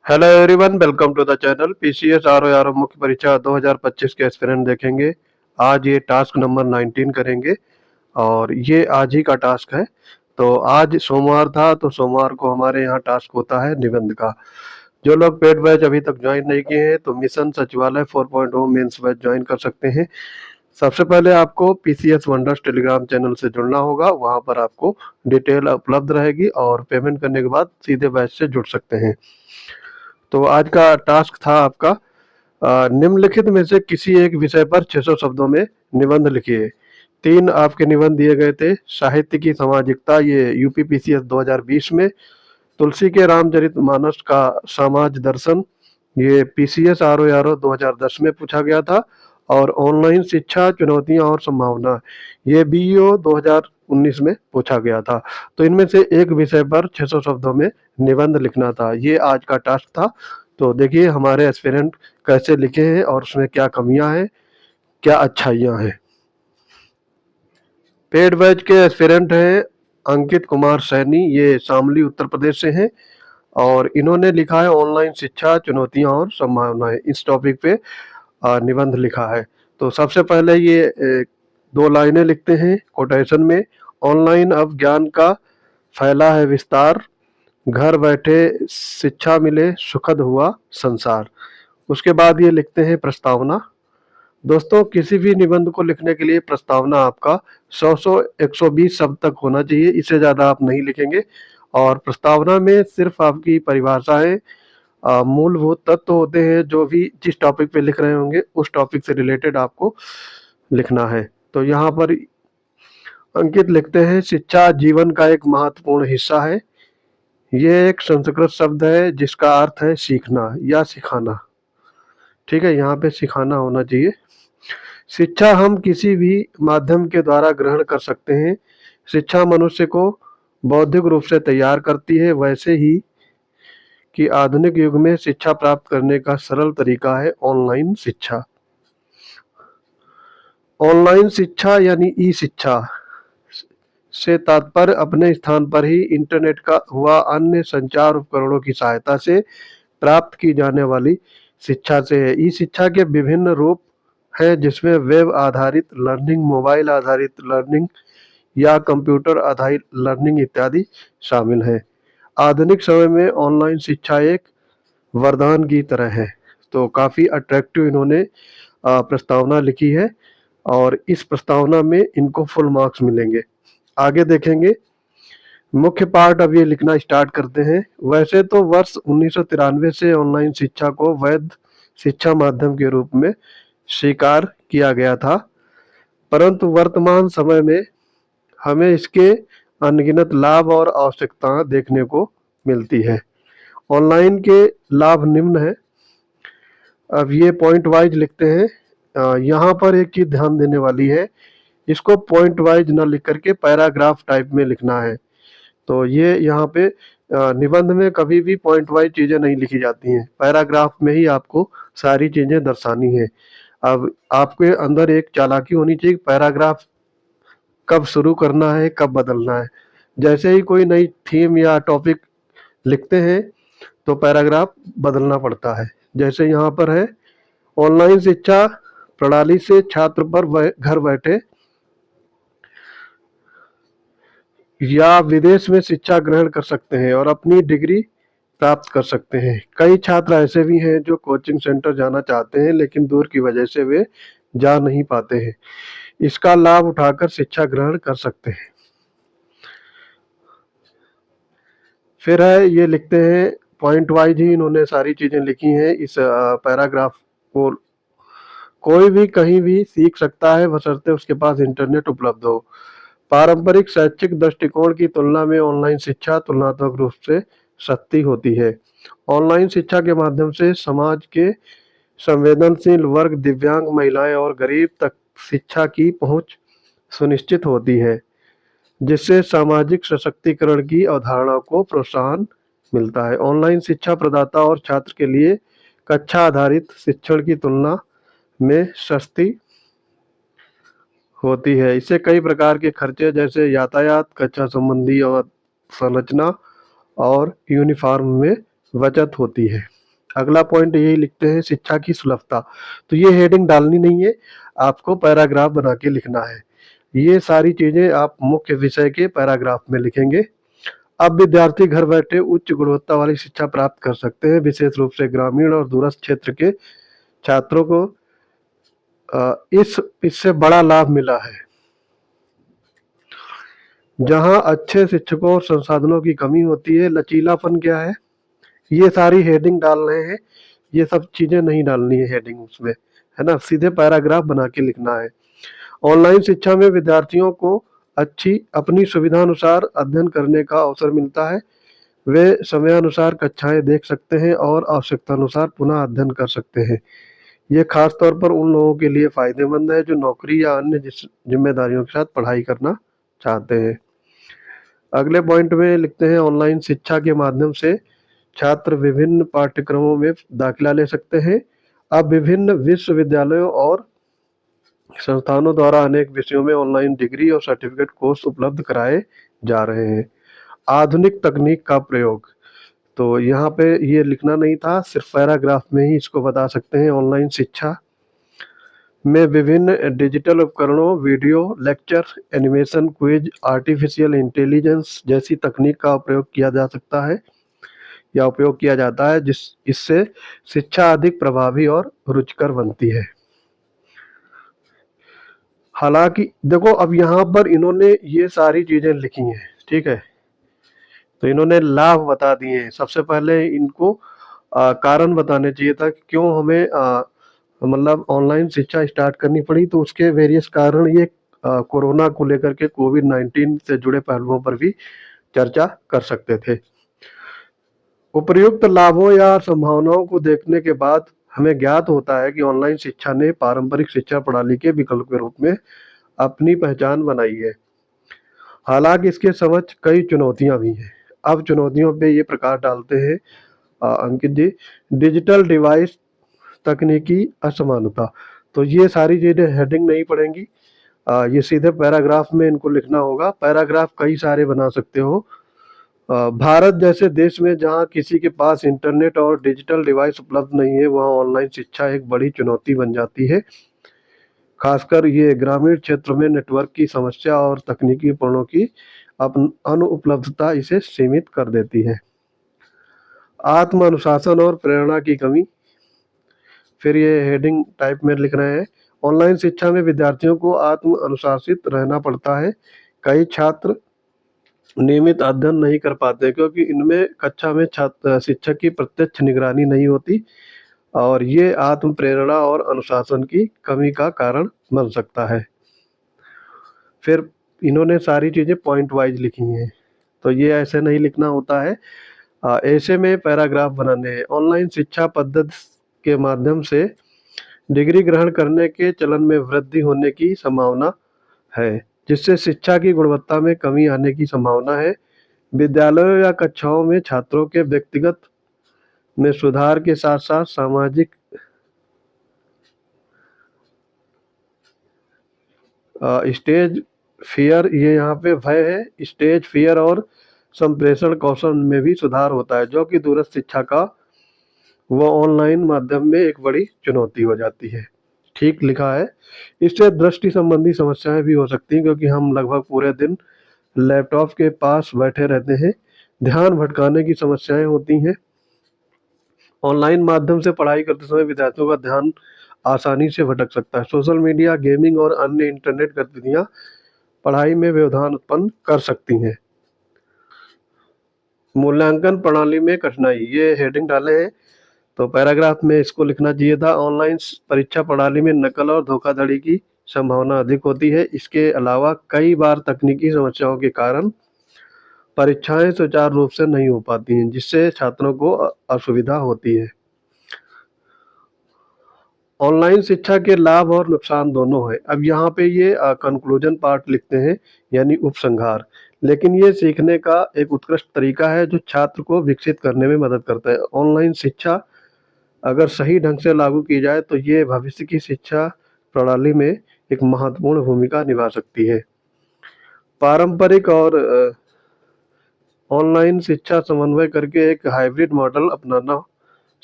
Hello everyone, welcome to the channel. PCS R मुख्य परीक्षा 2025 के एस्पिरेंट देखेंगे। आज ये टास्क नंबर 19 करेंगे और ये आज ही का टास्क है। तो आज सोमवार था, तो सोमवार को हमारे यहाँ टास्क होता है निबंध का। जो लोग पेड बैच अभी तक ज्वाइन नहीं किए हैं तो मिशन सचिवालय 4.0 मेंस बैच ज्वाइन कर सकते हैं। सबसे पहले आपको पीसीएस वंडर्स टेलीग्राम चैनल से जुड़ना होगा। वहाँ पर आपको डिटेल उपलब्ध रहेगी और पेमेंट करने के बाद सीधे बैच से जुड़ सकते हैं। तो आज का टास्क था आपका निम्नलिखित में से किसी एक विषय पर 600 शब्दों में निबंध लिखिए। 3 आपके निबंध दिए गए थे। साहित्य की सामाजिकता, ये यूपीपीसीएस 2020 में। तुलसी के रामचरितमानस का समाज दर्शन, ये पीसीएस आरओ 2010 में पूछा गया था। और ऑनलाइन शिक्षा चुनौतियां और संभावना, ये बीईओ 2019 में पूछा गया था। तो इनमें से एक विषय पर 600 शब्दों में निबंध लिखना था। ये आज का टास्क था। तो देखिए हमारे एस्पिरेंट कैसे लिखे हैं और उसमें क्या कमियां हैं, क्या अच्छाइयां हैं। पेड बैच के एस्पिरेंट हैं अंकित कुमार सैनी, ये शामली उत्तर प्रदेश से हैं। और इन्होंने लिखा है ऑनलाइन शिक्षा चुनौतियां और संभावनाएं, इस टॉपिक पे निबंध लिखा है। तो सबसे पहले ये 2 लाइनें लिखते हैं कोटेशन में। ऑनलाइन अब ज्ञान का फैला है विस्तार, घर बैठे शिक्षा मिले सुखद हुआ संसार। उसके बाद ये लिखते हैं प्रस्तावना। दोस्तों, किसी भी निबंध को लिखने के लिए प्रस्तावना आपका 100 120 शब्द तक होना चाहिए, इससे ज़्यादा आप नहीं लिखेंगे। और प्रस्तावना में सिर्फ आपकी परिभाषाएं, मूलभूत तत्व होते हैं, जो भी जिस टॉपिक पे लिख रहे होंगे उस टॉपिक से रिलेटेड आपको लिखना है। तो यहाँ पर अंकित लिखते हैं शिक्षा जीवन का एक महत्वपूर्ण हिस्सा है। ये एक संस्कृत शब्द है जिसका अर्थ है सीखना या सिखाना। ठीक है, यहाँ पे सिखाना होना चाहिए। शिक्षा हम किसी भी माध्यम के द्वारा ग्रहण कर सकते हैं। शिक्षा मनुष्य को बौद्धिक रूप से तैयार करती है, वैसे ही कि आधुनिक युग में शिक्षा प्राप्त करने का सरल तरीका है ऑनलाइन शिक्षा। ऑनलाइन शिक्षा यानी ई शिक्षा से तात्पर्य अपने स्थान पर ही इंटरनेट का हुआ अन्य संचार उपकरणों की सहायता से प्राप्त की जाने वाली शिक्षा से है। ई शिक्षा के विभिन्न रूप हैं, जिसमें वेब आधारित लर्निंग, मोबाइल आधारित लर्निंग या कंप्यूटर आधारित लर्निंग इत्यादि शामिल है। आधुनिक समय में ऑनलाइन शिक्षा एक वरदान की तरह है। तो काफ़ी अट्रैक्टिव इन्होंने प्रस्तावना लिखी है और इस प्रस्तावना में इनको फुल मार्क्स मिलेंगे। आगे देखेंगे। मुख्य पार्ट अब ये लिखना स्टार्ट करते हैं। वैसे तो वर्ष 1993 से ऑनलाइन शिक्षा को वैध शिक्षा माध्यम के रूप में स्वीकार किया गया था, परंतु वर्तमान समय में हमें इसके अनगिनत लाभ और आवश्यकताएं देखने को मिलती है। ऑनलाइन के लाभ निम्न है। अब ये पॉइंट वाइज लिखते हैं। यहाँ पर एक चीज ध्यान देने वाली है, इसको पॉइंट वाइज ना लिख करके पैराग्राफ टाइप में लिखना है। तो ये यहाँ पे निबंध में कभी भी पॉइंट वाइज चीजें नहीं लिखी जाती हैं, पैराग्राफ में ही आपको सारी चीजें दर्शानी है। अब आपके अंदर एक चालाकी होनी चाहिए, पैराग्राफ कब शुरू करना है, कब बदलना है। जैसे ही कोई नई थीम या टॉपिक लिखते हैं तो पैराग्राफ बदलना पड़ता है। जैसे यहाँ पर है, ऑनलाइन शिक्षा प्रणाली से छात्र पर घर बैठे या विदेश में शिक्षा ग्रहण कर सकते हैं और अपनी डिग्री प्राप्त कर सकते हैं। कई छात्र ऐसे भी हैं जो कोचिंग सेंटर जाना चाहते हैं लेकिन दूर की वजह से वे जा नहीं पाते हैं। इसका लाभ उठाकर शिक्षा ग्रहण कर सकते हैं। फिर है, ये लिखते हैं पॉइंट वाइज ही इन्होंने सारी चीजें लिखी हैं इस पैराग्राफ को। कोई भी कहीं भी सीख सकता है बशर्ते उसके पास इंटरनेट उपलब्ध हो। पारंपरिक शैक्षिक दृष्टिकोण की तुलना में ऑनलाइन शिक्षा तुलनात्मक रूप से सस्ती होती है। ऑनलाइन शिक्षा के माध्यम से समाज के संवेदनशील वर्ग, दिव्यांग महिलाएं और गरीब तक शिक्षा की पहुंच सुनिश्चित होती है, जिससे सामाजिक सशक्तिकरण की अवधारणा को प्रोत्साहन मिलता है। ऑनलाइन शिक्षा प्रदाता और छात्र के लिए कक्षा आधारित शिक्षण की तुलना में सस्ती होती है। इससे कई प्रकार के खर्चे जैसे यातायात, कक्षा संबंधी और संरचना और यूनिफॉर्म में बचत होती है। अगला पॉइंट यही लिखते हैं, शिक्षा की सुलभता। तो ये हेडिंग डालनी नहीं है, आपको पैराग्राफ बना के लिखना है। ये सारी चीजें आप मुख्य विषय के पैराग्राफ में लिखेंगे। अब विद्यार्थी घर बैठे उच्च गुणवत्ता वाली शिक्षा प्राप्त कर सकते हैं। विशेष रूप से ग्रामीण और दूरस्थ क्षेत्र के छात्रों को इससे बड़ा लाभ मिला है। जहां अच्छे शिक्षकों और संसाधनों की कमी होती है, लचीलापन क्या है, ये सारी हेडिंग डाल रहे हैं। ये सब चीजें नहीं डालनी है हेडिंग उसमें, है ना, सीधे पैराग्राफ बना के लिखना है। ऑनलाइन शिक्षा में विद्यार्थियों को अच्छी अपनी सुविधा अनुसार अध्ययन करने का अवसर मिलता है। वे समयानुसार कक्षाएं देख सकते हैं और आवश्यकता अनुसार पुनः अध्ययन कर सकते हैं। ये खास तौर पर उन लोगों के लिए फायदेमंद है जो नौकरी या अन्य जिम्मेदारियों के साथ पढ़ाई करना चाहते हैं। अगले पॉइंट में लिखते हैं, ऑनलाइन शिक्षा के माध्यम से छात्र विभिन्न पाठ्यक्रमों में दाखिला ले सकते हैं। अब विभिन्न विश्वविद्यालयों और संस्थानों द्वारा अनेक विषयों में ऑनलाइन डिग्री और सर्टिफिकेट कोर्स उपलब्ध कराए जा रहे हैं। आधुनिक तकनीक का प्रयोग, तो यहाँ पे ये लिखना नहीं था, सिर्फ पैराग्राफ में ही इसको बता सकते हैं। ऑनलाइन शिक्षा में विभिन्न डिजिटल उपकरणों, video lecture, animation, quiz, artificial intelligence जैसी तकनीक का प्रयोग किया जा सकता है या उपयोग किया जाता है, इससे शिक्षा अधिक प्रभावी और रुचिकर बनती है। हालांकि देखो, अब यहाँ पर इन्होंने ये सारी चीजें लिखी हैं, ठीक है, तो इन्होंने लाभ बता दिए हैं। सबसे पहले इनको कारण बताने चाहिए था कि क्यों हमें मतलब ऑनलाइन शिक्षा स्टार्ट करनी पड़ी, तो उसके वेरियस कारण ये कोरोना को लेकर के कोविड-19 से जुड़े पहलुओं पर भी चर्चा कर सकते थे। उपर्युक्त लाभों या संभावनाओं को देखने के बाद हमें ज्ञात होता है कि ऑनलाइन शिक्षा ने पारंपरिक शिक्षा प्रणाली के विकल्प के रूप में अपनी पहचान बनाई है। हालांकि इसके समक्ष कई चुनौतियां भी हैं। अब चुनौतियों पे ये प्रकाश डालते हैं अंकित जी, डिजिटल डिवाइस, तकनीकी असमानता। तो ये सारी चीजें हेडिंग नहीं पड़ेंगी, ये सीधे पैराग्राफ में इनको लिखना होगा। पैराग्राफ कई सारे बना सकते हो। भारत जैसे देश में जहाँ किसी के पास इंटरनेट और डिजिटल डिवाइस उपलब्ध नहीं है, वहाँ ऑनलाइन शिक्षा एक बड़ी चुनौती बन जाती है। खासकर ये ग्रामीण क्षेत्र में नेटवर्क की समस्या और तकनीकी उपकरणों की अनुपलब्धता इसे सीमित कर देती है। आत्म अनुशासन और प्रेरणा की कमी, फिर ये हेडिंग टाइप में लिख रहे हैं, ऑनलाइन शिक्षा में विद्यार्थियों को आत्म अनुशासित रहना पड़ता है। कई छात्र नियमित अध्ययन नहीं कर पाते क्योंकि इनमें कक्षा में छात्र शिक्षक की प्रत्यक्ष निगरानी नहीं होती, और ये आत्म प्रेरणा और अनुशासन की कमी का कारण बन सकता है। फिर इन्होंने सारी चीजें पॉइंट वाइज लिखी हैं, तो ये ऐसे नहीं लिखना होता है, ऐसे में पैराग्राफ बनाने हैं। ऑनलाइन शिक्षा पद्धति के माध्यम से डिग्री ग्रहण करने के चलन में वृद्धि होने की संभावना है, जिससे शिक्षा की गुणवत्ता में कमी आने की संभावना है। विद्यालयों या कक्षाओं में छात्रों के व्यक्तिगत में सुधार के साथ साथ सामाजिक स्टेज फियर, ये यहाँ पे भय है, स्टेज फियर और संप्रेषण कौशल में भी सुधार होता है, जो कि दूरस्थ शिक्षा का वो ऑनलाइन माध्यम में एक बड़ी चुनौती हो जाती है। ठीक लिखा है। इससे दृष्टि संबंधी समस्याएं भी हो सकती हैं क्योंकि हम लगभग पूरे दिन लैपटॉप के पास बैठे रहते हैं, ध्यान भटकाने की समस्याएं होती हैं। ऑनलाइन माध्यम से पढ़ाई करते समय विद्यार्थियों का ध्यान आसानी से भटक सकता है। सोशल मीडिया, गेमिंग और अन्य इंटरनेट गतिविधियां पढ़ाई में व्यवधान उत्पन्न कर सकती हैं। मूल्यांकन प्रणाली में कठिनाई, ये हेडिंग डाले हैं, तो पैराग्राफ में इसको लिखना चाहिए था। ऑनलाइन परीक्षा प्रणाली में नकल और धोखाधड़ी की संभावना अधिक होती है। इसके अलावा कई बार तकनीकी समस्याओं के कारण परीक्षाएं सुचारू रूप से नहीं हो पाती हैं, जिससे छात्रों को असुविधा होती है। ऑनलाइन शिक्षा के लाभ और नुकसान दोनों है। अब यहाँ पे ये कंक्लूजन पार्ट लिखते हैं, यानी उपसंहार। लेकिन ये सीखने का एक उत्कृष्ट तरीका है जो छात्र को विकसित करने में मदद करता है। ऑनलाइन शिक्षा अगर सही ढंग से लागू की जाए तो ये भविष्य की शिक्षा प्रणाली में एक महत्वपूर्ण भूमिका निभा सकती है। पारंपरिक और ऑनलाइन शिक्षा समन्वय करके एक हाइब्रिड मॉडल अपनाना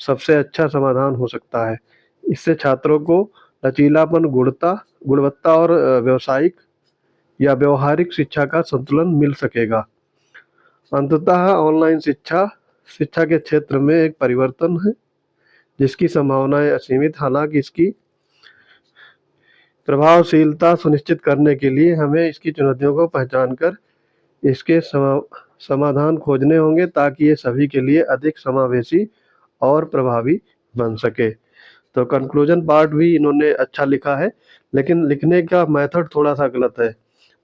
सबसे अच्छा समाधान हो सकता है। इससे छात्रों को लचीलापन, गुणवत्ता और व्यावसायिक या व्यवहारिक शिक्षा का संतुलन मिल सकेगा। अंततः ऑनलाइन शिक्षा शिक्षा के क्षेत्र में एक परिवर्तन है जिसकी संभावनाएं असीमित। हालांकि इसकी प्रभावशीलता सुनिश्चित करने के लिए हमें इसकी चुनौतियों को पहचान कर इसके समाधान खोजने होंगे ताकि ये सभी के लिए अधिक समावेशी और प्रभावी बन सके। तो कंक्लूजन पार्ट भी इन्होंने अच्छा लिखा है, लेकिन लिखने का मेथड थोड़ा सा गलत है।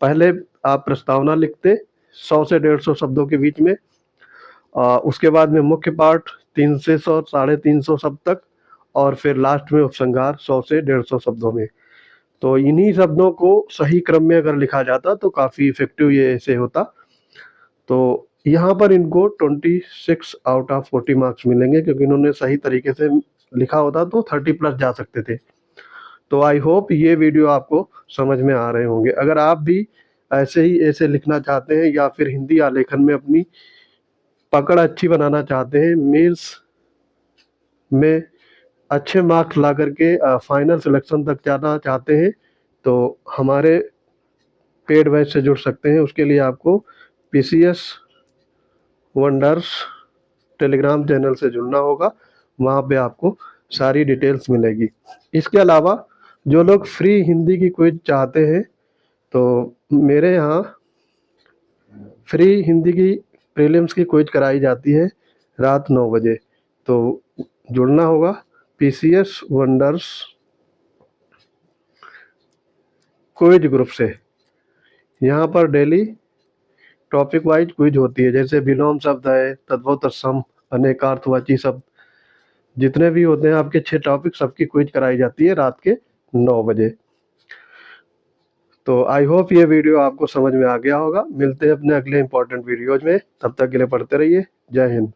पहले आप प्रस्तावना लिखते 100 से 150 शब्दों के बीच में, उसके बाद में मुख्य पार्ट 300 साढ़े 300 शब्द तक, और फिर लास्ट में उपसंहार 100 से 150 शब्दों में। तो इन्हीं शब्दों को सही क्रम में अगर लिखा जाता तो काफ़ी इफेक्टिव ये ऐसे होता। तो यहाँ पर इनको 26 आउट ऑफ 40 मार्क्स मिलेंगे, क्योंकि इन्होंने सही तरीके से लिखा होता तो 30+ जा सकते थे। तो आई होप ये वीडियो आपको समझ में आ रहे होंगे। अगर आप भी ऐसे लिखना चाहते हैं या फिर हिंदी आलेखन में अपनी पकड़ अच्छी बनाना चाहते हैं, मेंस में अच्छे मार्क्स ला करके फाइनल सिलेक्शन तक जाना चाहते हैं, तो हमारे पेड बैच से जुड़ सकते हैं। उसके लिए आपको PCS वंडर्स टेलीग्राम चैनल से जुड़ना होगा, वहाँ पे आपको सारी डिटेल्स मिलेगी। इसके अलावा जो लोग फ्री हिंदी की क्विज चाहते हैं, तो मेरे यहाँ फ्री हिंदी की प्रीलिम्स की क्विज कराई जाती है रात 9 बजे। तो जुड़ना होगा PCS वंडर्स क्विज ग्रुप से। यहाँ पर डेली टॉपिक वाइज क्विज होती है, जैसे विलोम शब्द है, तद्भव तत्सम, अनेकार्थवाची शब्द, जितने भी होते हैं आपके 6 टॉपिक, सबकी क्विज कराई जाती है रात के 9 बजे। तो आई होप ये वीडियो आपको समझ में आ गया होगा। मिलते हैं अपने अगले इंपॉर्टेंट वीडियोज में, तब तक के लिए पढ़ते रहिए। जय हिंद।